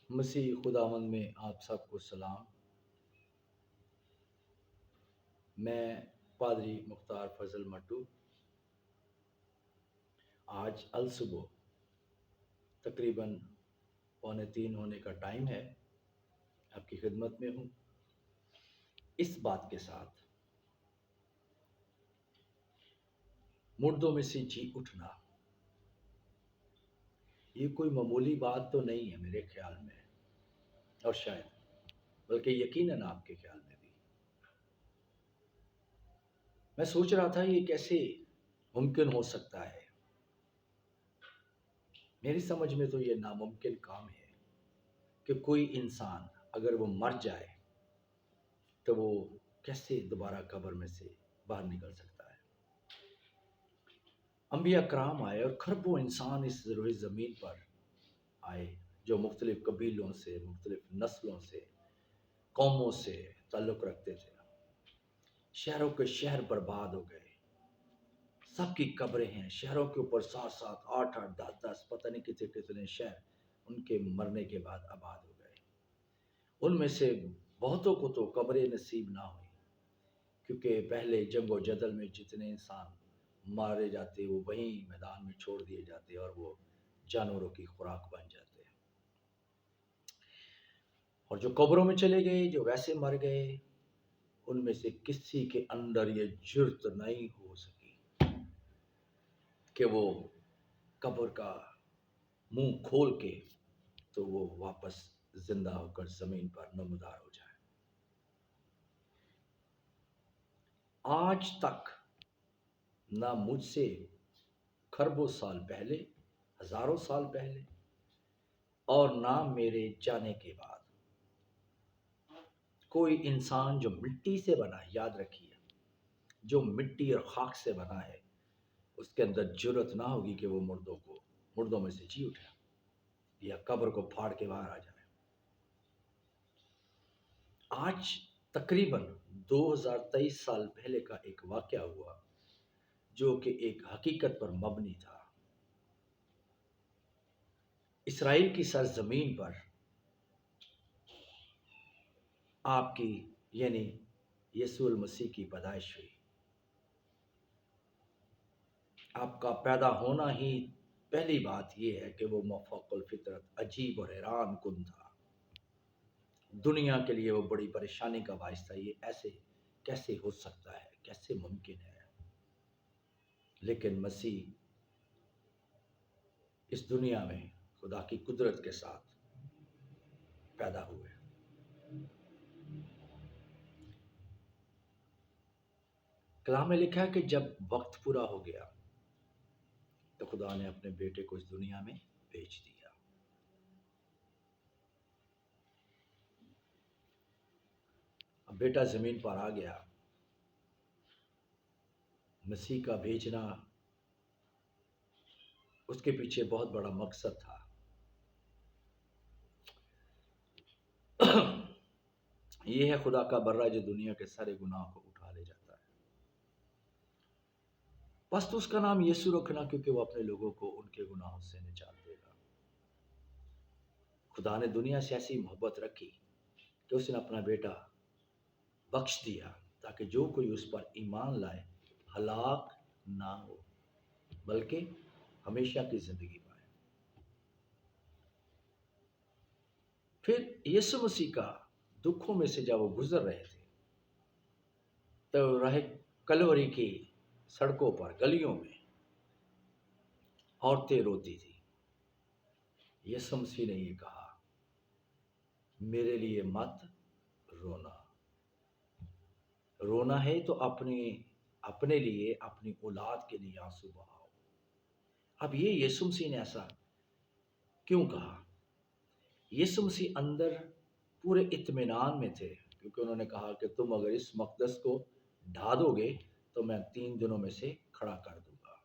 مسیح خداوند میں آپ سب کو سلام۔ میں پادری مختار فضل مٹو آج الصبح تقریباً 2:45 ہونے کا ٹائم ہے، آپ کی خدمت میں ہوں اس بات کے ساتھ، مردوں میں سے جی اٹھنا یہ کوئی معمولی بات تو نہیں ہے میرے خیال میں، اور شاید بلکہ یقیناً آپ کے خیال میں بھی۔ میں سوچ رہا تھا یہ کیسے ممکن ہو سکتا ہے۔ میری سمجھ میں تو یہ ناممکن کام ہے کہ کوئی انسان اگر وہ مر جائے تو وہ کیسے دوبارہ قبر میں سے باہر نکل سکتا ہے۔ انبیاء کرام آئے اور کھربوں انسان اس روئے زمین پر آئے جو مختلف قبیلوں سے، مختلف نسلوں سے، قوموں سے تعلق رکھتے تھے۔ شہروں کے شہر برباد ہو گئے، سب کی قبریں ہیں، شہروں کے اوپر 7 8 10 10 پتہ نہیں کتنے کتنے شہر ان کے مرنے کے بعد آباد ہو گئے۔ ان میں سے بہتوں کو تو قبریں نصیب نہ ہوئی، کیونکہ پہلے جنگ و جدل میں جتنے انسان مارے جاتے وہ وہیں میدان میں چھوڑ دیے جاتے اور وہ جانوروں کی خوراک بن جاتے۔ اور جو قبروں میں چلے گئے، جو ویسے مر گئے، ان میں سے کسی کے اندر یہ جرت نہیں ہو سکی کہ وہ قبر کا منہ کھول کے تو وہ واپس زندہ ہو کر زمین پر نمودار ہو جائے۔ آج تک نہ مجھ سے کھربوں سال پہلے، ہزاروں سال پہلے، اور نہ میرے جانے کے بعد کوئی انسان جو مٹی سے بنا ہے، یاد رکھیے، جو مٹی اور خاک سے بنا ہے، اس کے اندر جرت نہ ہوگی کہ وہ مردوں میں سے جی اٹھے یا قبر کو پھاڑ کے باہر آ جائے۔ آج تقریباً 2023 سال پہلے کا ایک واقعہ ہوا جو کہ ایک حقیقت پر مبنی تھا۔ اسرائیل کی سرزمین پر آپ کی یعنی یسوع المسیح کی پیدائش ہوئی۔ آپ کا پیدا ہونا ہی پہلی بات یہ ہے کہ وہ مافوق الفطرت، عجیب اور حیران کن تھا۔ دنیا کے لیے وہ بڑی پریشانی کا باعث تھا، یہ ایسے کیسے ہو سکتا ہے، کیسے ممکن ہے۔ لیکن مسیح اس دنیا میں خدا کی قدرت کے ساتھ پیدا ہوئے۔ کلام میں لکھا ہے کہ جب وقت پورا ہو گیا تو خدا نے اپنے بیٹے کو اس دنیا میں بھیج دیا۔ اب بیٹا زمین پر آ گیا۔ مسیح کا بھیجنا، اس کے پیچھے بہت بڑا مقصد تھا۔ یہ ہے خدا کا برہ جو دنیا کے سارے گناہ کو اٹھا لے جاتا ہے۔ بس تو اس کا نام یسوع رکھنا، کیونکہ وہ اپنے لوگوں کو ان کے گناہوں سے نجات دے گا۔ خدا نے دنیا سے ایسی محبت رکھی کہ اس نے اپنا بیٹا بخش دیا تاکہ جو کوئی اس پر ایمان لائے ہلاک نہ ہو بلکہ ہمیشہ کی زندگی پائے۔ پھر یسوع مسیح کا دکھوں میں سے جب وہ گزر رہے تھے تو راہ کلوری کی سڑکوں پر، گلیوں میں عورتیں روتی تھی۔ یسوع مسیح نے یہ کہا، میرے لیے مت رونا۔ رونا ہے تو اپنے لیے، اپنی اولاد کے لیے آنسو بہاؤ۔ اب یہ یسوع مسیح نے ایسا کیوں کہا؟ یسوع مسیح اندر پورے اطمینان میں تھے، کیونکہ انہوں نے کہا کہ تم اگر اس مقدس کو ڈھا دو گے تو میں 3 دنوں میں سے کھڑا کر دوں گا۔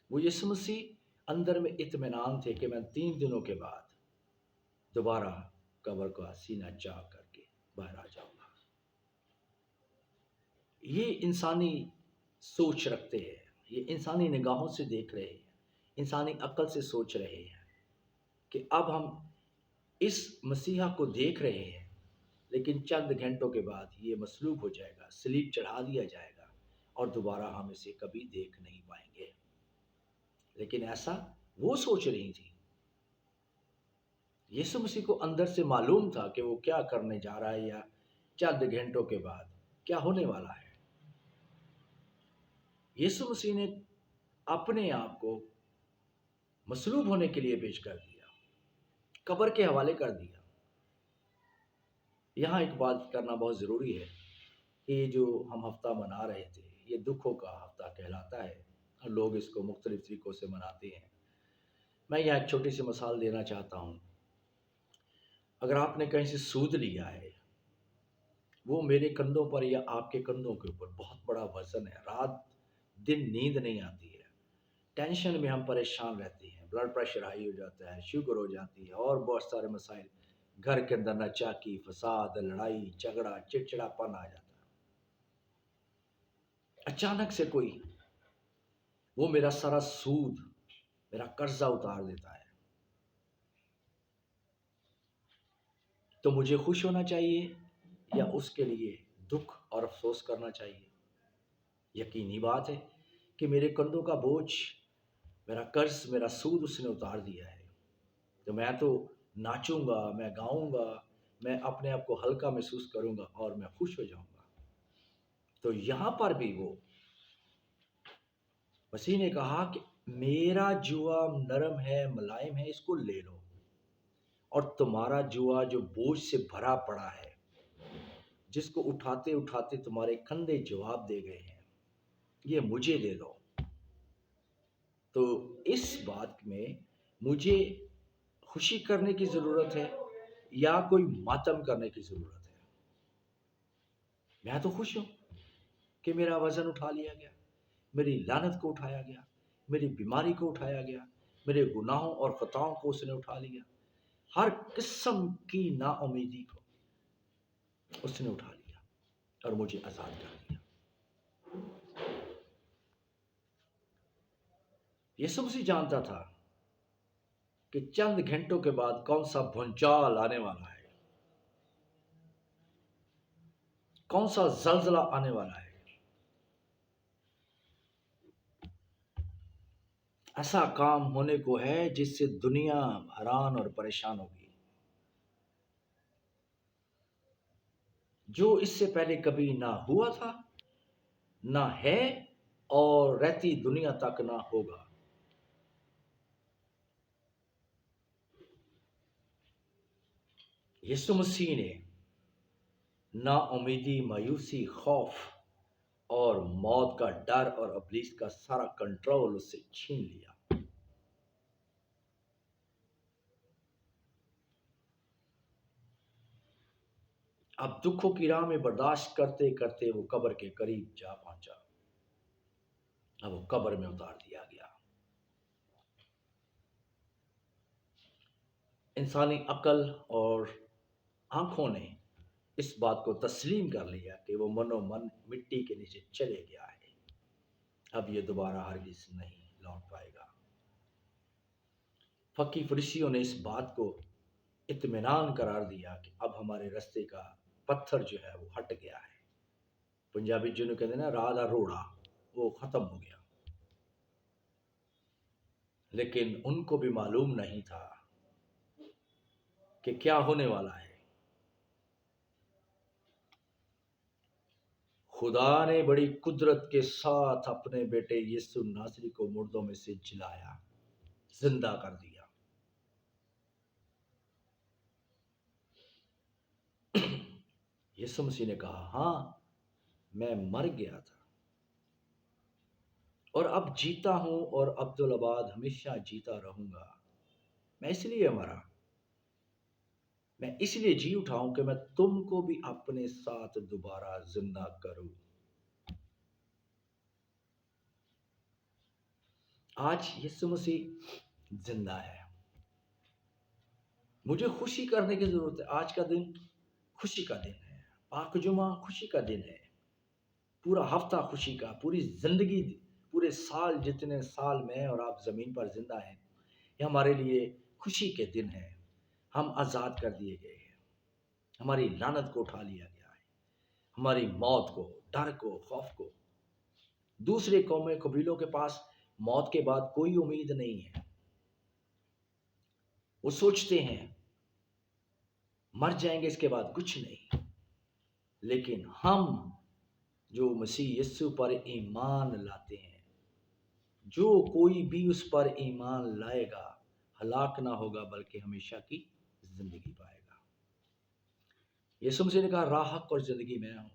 وہ یسوع مسیح اندر میں اطمینان تھے کہ میں 3 دنوں کے بعد دوبارہ قبر کا سینہ چاک کر کے باہر آ جاؤں گا۔ یہ انسانی سوچ رکھتے ہیں، یہ انسانی نگاہوں سے دیکھ رہے ہیں، انسانی عقل سے سوچ رہے ہیں کہ اب ہم اس مسیحا کو دیکھ رہے ہیں، لیکن چند گھنٹوں کے بعد یہ مصلوب ہو جائے گا، صلیب چڑھا دیا جائے گا، اور دوبارہ ہم اسے کبھی دیکھ نہیں پائیں گے۔ لیکن ایسا وہ سوچ رہی تھی۔ یسوع مسیح کو اندر سے معلوم تھا کہ وہ کیا کرنے جا رہا ہے، یا چند گھنٹوں کے بعد کیا ہونے والا ہے۔ یسوع مسیح نے اپنے آپ کو مصلوب ہونے کے لیے پیش کر دیا، قبر کے حوالے کر دیا۔ یہاں ایک بات کرنا بہت ضروری ہے کہ یہ جو ہم ہفتہ منا رہے تھے، یہ دکھوں کا ہفتہ کہلاتا ہے، اور لوگ اس کو مختلف طریقوں سے مناتے ہیں۔ میں یہاں ایک چھوٹی سی مثال دینا چاہتا ہوں۔ اگر آپ نے کہیں سے سود لیا ہے، وہ میرے کندھوں پر یا آپ کے کندھوں کے اوپر بہت بڑا وزن ہے، رات دن نیند نہیں آتی ہے، ٹینشن میں ہم پریشان رہتے ہیں، بلڈ پریشر ہائی ہو جاتا ہے، شوگر ہو جاتی ہے، اور بہت سارے مسائل، گھر کے اندر ناچاکی، فساد، لڑائی جھگڑا، چڑچڑاپن آ جاتا ہے۔ اچانک سے کوئی وہ میرا سارا سود، میرا قرضہ اتار دیتا ہے، تو مجھے خوش ہونا چاہیے یا اس کے لیے دکھ اور افسوس کرنا چاہیے؟ یقینی بات ہے کہ میرے کندھوں کا بوجھ، میرا قرض، میرا سود اس نے اتار دیا ہے، تو میں تو ناچوں گا، میں گاؤں گا، میں اپنے آپ کو ہلکا محسوس کروں گا اور میں خوش ہو جاؤں گا۔ تو یہاں پر بھی وہ مسیح نے کہا کہ میرا جوا نرم ہے، ملائم ہے، اس کو لے لو، اور تمہارا جوا جو بوجھ سے بھرا پڑا ہے، جس کو اٹھاتے اٹھاتے تمہارے کندھے جواب دے گئے ہیں، یہ مجھے دے دو۔ تو اس بات میں مجھے خوشی کرنے کی ضرورت ہے یا کوئی ماتم کرنے کی ضرورت ہے؟ میں تو خوش ہوں کہ میرا وزن اٹھا لیا گیا، میری لعنت کو اٹھایا گیا، میری بیماری کو اٹھایا گیا، میرے گناہوں اور خطاؤں کو اس نے اٹھا لیا، ہر قسم کی نا امیدی کو اس نے اٹھا لیا اور مجھے آزاد کر دیا۔ یسوع مسیح جانتا تھا کہ چند گھنٹوں کے بعد کون سا بھونچال آنے والا ہے، کون سا زلزلہ آنے والا ہے۔ ایسا کام ہونے کو ہے جس سے دنیا حیران اور پریشان ہوگی، جو اس سے پہلے کبھی نہ ہوا تھا، نہ ہے، اور رہتی دنیا تک نہ ہوگا۔ یسوع مسیح نے نا امیدی، مایوسی، خوف اور موت کا ڈر اور ابلیس کا سارا کنٹرول اس سے چھین لیا۔ اب دکھوں کی راہ میں برداشت کرتے کرتے وہ قبر کے قریب جا پہنچا۔ اب وہ قبر میں اتار دیا گیا۔ انسانی عقل اور آنکھوں نے اس بات کو تسلیم کر لیا کہ وہ منو من مٹی کے نیچے چلے گیا ہے، اب یہ دوبارہ ہرگز نہیں لوٹ پائے گا۔ فقی فریسیوں نے اس بات کو اطمینان قرار دیا کہ اب ہمارے رستے کا پتھر جو ہے وہ ہٹ گیا ہے۔ پنجابی جنہوں کہتے ہیں نا، راہ دا روڑا، وہ ختم ہو گیا۔ لیکن ان کو بھی معلوم نہیں تھا کہ کیا ہونے والا ہے۔ خدا نے بڑی قدرت کے ساتھ اپنے بیٹے یسوع ناصری کو مردوں میں سے جلایا، زندہ کر دیا۔ یسوع مسیح نے کہا، ہاں میں مر گیا تھا اور اب جیتا ہوں، اور عبدالآباد ہمیشہ جیتا رہوں گا۔ میں اس لیے مرا، میں اس لیے جی اٹھا ہوں کہ میں تم کو بھی اپنے ساتھ دوبارہ زندہ کروں۔ آج یسوع مسیح زندہ ہے۔ مجھے خوشی کرنے کی ضرورت ہے۔ آج کا دن خوشی کا دن ہے، پاک جمعہ خوشی کا دن ہے، پورا ہفتہ خوشی کا، پوری زندگی، پورے سال، جتنے سال میں اور آپ زمین پر زندہ ہیں، یہ ہمارے لیے خوشی کے دن ہے۔ ہم آزاد کر دیے گئے ہیں، ہماری لعنت کو اٹھا لیا گیا ہے، ہماری موت کو، ڈر کو، خوف کو۔ دوسرے قومیں قبیلوں کے پاس موت کے بعد کوئی امید نہیں ہے، وہ سوچتے ہیں مر جائیں گے اس کے بعد کچھ نہیں، لیکن ہم جو مسیح یسوع پر ایمان لاتے ہیں، جو کوئی بھی اس پر ایمان لائے گا ہلاک نہ ہوگا بلکہ ہمیشہ کی زندگی پائے گا۔ یسوع مسیح نے کہا راہ حق اور زندگی میں ہوں،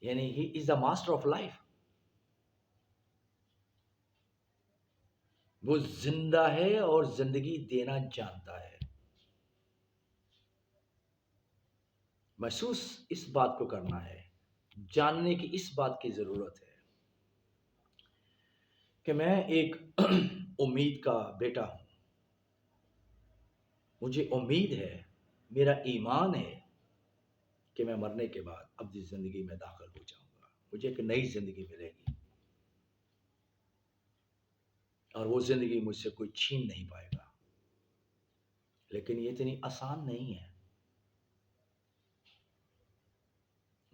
یعنی ہی از دا ماسٹر آف لائف، وہ زندہ ہے اور زندگی دینا جانتا ہے۔ محسوس اس بات کو کرنا ہے، جاننے کی اس بات کی ضرورت ہے کہ میں ایک امید کا بیٹا ہوں، مجھے امید ہے، میرا ایمان ہے کہ میں مرنے کے بعد ابدی زندگی میں داخل ہو جاؤں گا، مجھے ایک نئی زندگی ملے گی اور وہ زندگی مجھ سے کوئی چھین نہیں پائے گا۔ لیکن یہ اتنی آسان نہیں ہے،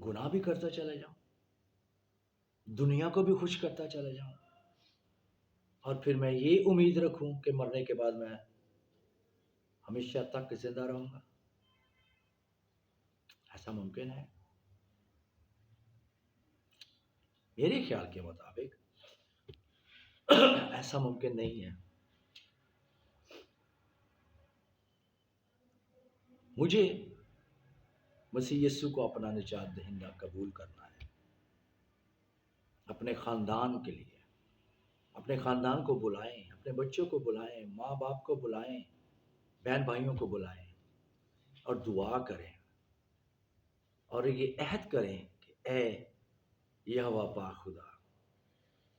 گناہ بھی کرتا چلا جاؤں، دنیا کو بھی خوش کرتا چلا جاؤں، اور پھر میں یہ امید رکھوں کہ مرنے کے بعد میں ہمیشہ تک زندہ رہوں گا۔ ایسا ممکن ہے؟ میرے خیال کے مطابق ایسا ممکن نہیں ہے۔ مجھے مسیح یسوع کو اپنا نجات دہندہ قبول کرنا ہے، اپنے خاندان کے لیے۔ اپنے خاندان کو بلائیں، اپنے بچوں کو بلائیں، ماں باپ کو بلائیں، بہن بھائیوں کو بلائیں اور دعا کریں اور یہ عہد کریں کہ اے یہوہ پاک خدا،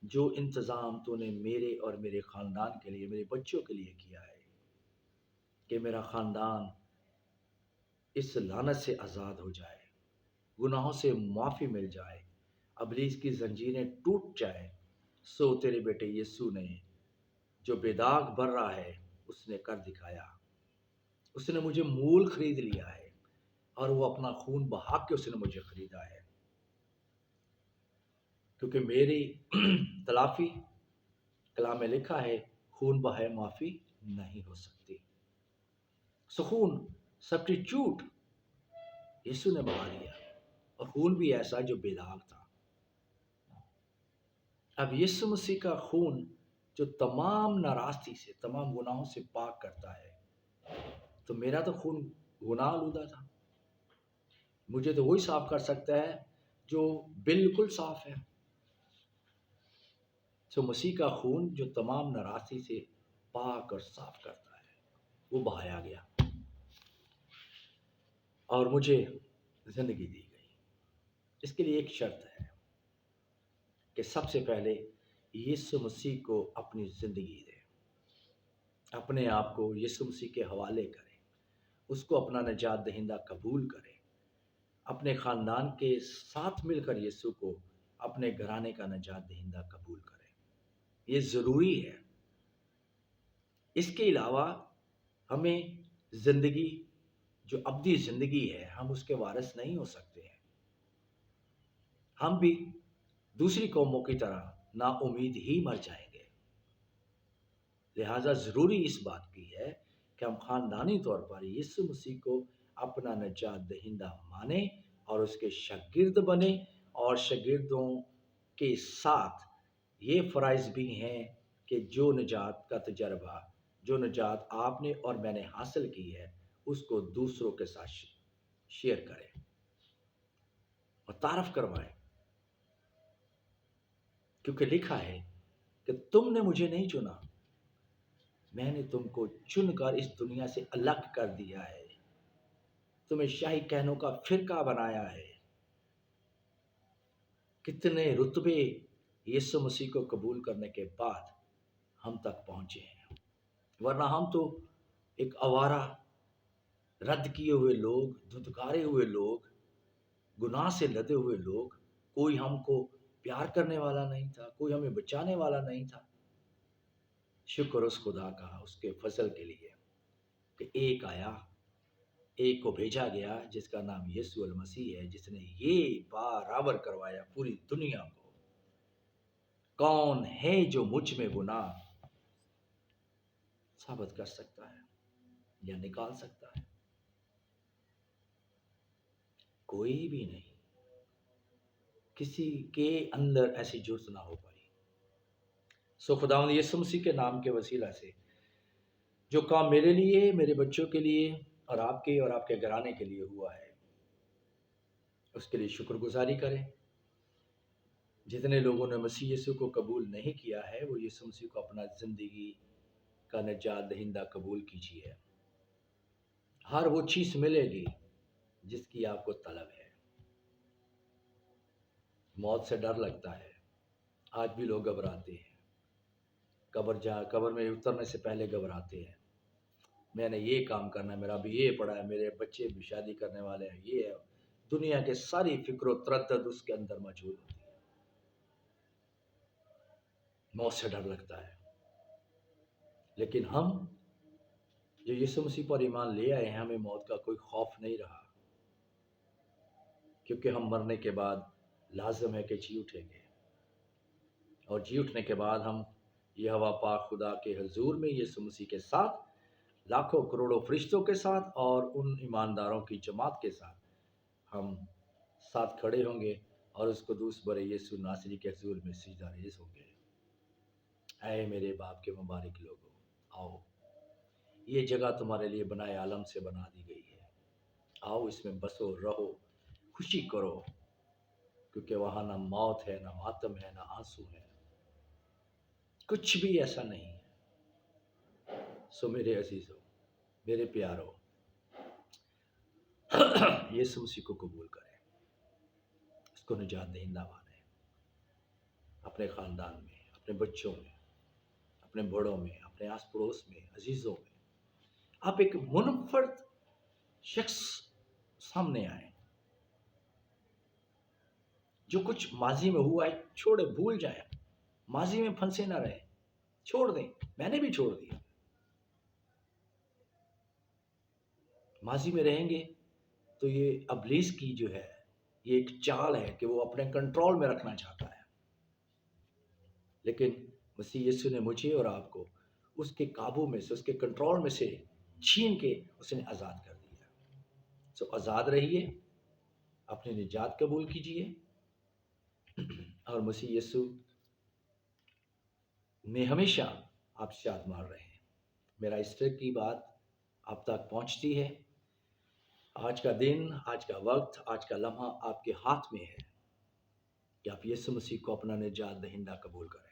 جو انتظام تو نے میرے اور میرے خاندان کے لیے، میرے بچوں کے لیے کیا ہے کہ میرا خاندان اس لعنت سے آزاد ہو جائے، گناہوں سے معافی مل جائے، ابلیس کی زنجیریں ٹوٹ جائیں، سو تیرے بیٹے یسوع نے جو بے داغ بر رہا ہے اس نے کر دکھایا۔ اس نے مجھے مول خرید لیا ہے اور وہ اپنا خون بہا کے اس نے مجھے خریدا ہے، کیونکہ میری تلافی کلام میں لکھا ہے خون بہائے معافی نہیں ہو سکتی۔ خون سبسٹیچیوٹ یسوع نے بہا دیا، اور خون بھی ایسا جو بے داغ تھا۔ اب یسوع مسیح کا خون جو تمام ناراستی سے، تمام گناہوں سے پاک کرتا ہے، تو میرا تو خون گناہ آلودہ تھا، مجھے تو وہی صاف کر سکتا ہے جو بالکل صاف ہے۔ تو مسیح کا خون جو تمام ناراستی سے پاک اور صاف کرتا ہے، وہ بہایا گیا اور مجھے زندگی دی گئی۔ اس کے لیے ایک شرط ہے کہ سب سے پہلے یسوع مسیح کو اپنی زندگی دے، اپنے آپ کو یسوع مسیح کے حوالے کریں، اس کو اپنا نجات دہندہ قبول کریں، اپنے خاندان کے ساتھ مل کر یسوع کو اپنے گھرانے کا نجات دہندہ قبول کریں۔ یہ ضروری ہے۔ اس کے علاوہ ہمیں زندگی جو ابدی زندگی ہے، ہم اس کے وارث نہیں ہو سکتے ہیں۔ ہم بھی دوسری قوموں کی طرح نا امید ہی مر جائیں گے۔ لہٰذا ضروری اس بات کی ہے کہ ہم خاندانی طور پر یسوع مسیح کو اپنا نجات دہندہ مانیں اور اس کے شاگرد بنیں، اور شاگردوں کے ساتھ یہ فرائض بھی ہیں کہ جو نجات کا تجربہ، جو نجات آپ نے اور میں نے حاصل کی ہے، اس کو دوسروں کے ساتھ شیئر کریں اور تعارف کروائیں، کیونکہ لکھا ہے کہ تم نے مجھے نہیں چنا، میں نے تم کو چن کر اس دنیا سے الگ کر دیا ہے، تمہیں شاہی کہنوں کا فرقہ بنایا ہے۔ کتنے رتبے یسوع مسیح کو قبول کرنے کے بعد ہم تک پہنچے ہیں، ورنہ ہم تو ایک آوارہ، رد کیے ہوئے لوگ، دھتکارے ہوئے لوگ، گناہ سے لدے ہوئے لوگ، کوئی ہم کو پیار کرنے والا نہیں تھا، کوئی ہمیں بچانے والا نہیں تھا۔ شکر اس خدا کا، اس کے فضل کے لیے کہ ایک آیا، ایک کو بھیجا گیا جس کا نام یسوع المسیح ہے، جس نے یہ برابر کروایا پوری دنیا کو۔ کون ہے جو مجھ میں گناہ ثابت کر سکتا ہے یا نکال سکتا ہے؟ کوئی بھی نہیں۔ کسی کے اندر ایسی جرت نہ ہو پائی۔ سو خداوند یسوع مسیح کے نام کے وسیلہ سے جو کام میرے لیے، میرے بچوں کے لیے اور آپ کے گھرانے کے لیے ہوا ہے، اس کے لیے شکر گزاری کریں۔ جتنے لوگوں نے مسیح یسوع کو قبول نہیں کیا ہے، وہ یسوع مسیح کو اپنا زندگی کا نجات دہندہ قبول کیجیے۔ ہر وہ چیز ملے گی جس کی آپ کو طلب ہے۔ موت سے ڈر لگتا ہے، آج بھی لوگ گھبراتے ہیں، قبر میں اترنے سے پہلے گھبراتے ہیں۔ میں نے یہ کام کرنا ہے، میرا بھی یہ پڑا ہے، میرے بچے بھی شادی کرنے والے ہیں، یہ ہے۔ دنیا کے ساری فکر و تردد اس کے اندر موجود ہوتی ہے۔ موت سے ڈر لگتا ہے، لیکن ہم جو یسوع مسیح پر ایمان لے آئے ہیں، ہمیں موت کا کوئی خوف نہیں رہا، کیونکہ ہم مرنے کے بعد لازم ہے کہ جی اٹھیں گے، اور جی اٹھنے کے بعد ہم یہوہ پاک خدا کے حضور میں یسوع مسیح کے ساتھ، لاکھوں کروڑوں فرشتوں کے ساتھ اور ان ایمانداروں کی جماعت کے ساتھ ہم ساتھ کھڑے ہوں گے، اور اس قدوس برے یسوع ناصری کے حضور میں سجدہ ریز ہوں گے۔ اے میرے باپ کے مبارک لوگوں، آؤ، یہ جگہ تمہارے لیے بنائے عالم سے بنا دی گئی ہے۔ آؤ اس میں بسو، رہو، خوشی کرو، کیونکہ وہاں نہ موت ہے، نہ ماتم ہے، نہ آنسو ہے، کچھ بھی ایسا نہیں ہے۔ سو میرے عزیزوں، میرے پیاروں، یسوع مسیح کو قبول کریں، اس کو نجات دہندہ مانیں، اپنے خاندان میں، اپنے بچوں میں، اپنے بڑوں میں، اپنے آس پڑوس میں، عزیزوں میں۔ آپ ایک منفرد شخص سامنے آئیں۔ جو کچھ ماضی میں ہوا ہے چھوڑے، بھول جائیں، ماضی میں پھنسے نہ رہیں، چھوڑ دیں۔ میں نے بھی چھوڑ دیا۔ ماضی میں رہیں گے تو یہ ابلیس کی جو ہے، یہ ایک چال ہے کہ وہ اپنے کنٹرول میں رکھنا چاہتا ہے، لیکن مسیح یسوع نے مجھے اور آپ کو اس کے قابو میں سے، اس کے کنٹرول میں سے چھین کے اس نے آزاد کر دیا۔ سو آزاد رہیے، اپنی نجات قبول کیجیے، اور مسیح یسوع میں ہمیشہ آپ سے یاد مار رہے ہیں۔ میرا اس طرح کی بات آپ تک پہنچتی ہے۔ آج کا دن، آج کا وقت، آج کا لمحہ آپ کے ہاتھ میں ہے کہ آپ یسوع مسیح کو اپنا نجات دہندہ قبول کریں۔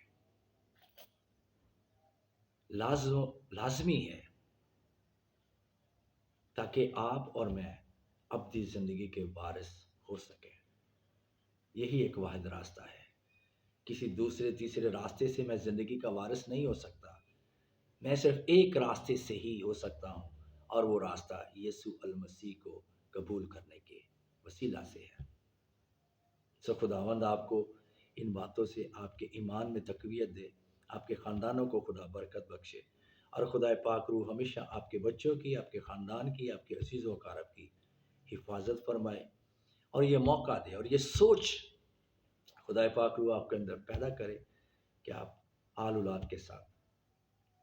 لازمی ہے، تاکہ آپ اور میں ابدی زندگی کے وارث ہو سکیں۔ یہی ایک واحد راستہ ہے۔ کسی دوسرے تیسرے راستے سے میں زندگی کا وارث نہیں ہو سکتا۔ میں صرف ایک راستے سے ہی ہو سکتا ہوں، اور وہ راستہ یسوع المسیح کو قبول کرنے کے وسیلہ سے ہے۔ سو خداوند آپ کو ان باتوں سے آپ کے ایمان میں تقویت دے، آپ کے خاندانوں کو خدا برکت بخشے، اور خدا پاک روح ہمیشہ آپ کے بچوں کی، آپ کے خاندان کی، آپ کے عزیز و اقارب کی حفاظت فرمائے، اور یہ موقع دے اور یہ سوچ خدا پاک روح آپ کے اندر پیدا کرے کہ آپ آل اولاد کے ساتھ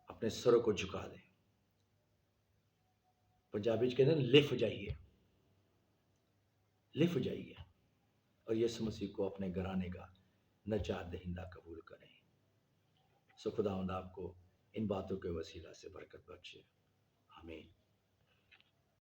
اپنے سروں کو جھکا دیں۔ پنجابی کہتے ہیں لف جائیے، لف جائیے، اور یسوع مسیح کو اپنے گھرانے کا نجات دہندہ قبول کریں۔ سو خداوند آپ کو ان باتوں کے وسیلہ سے برکت بخشے۔ آمین۔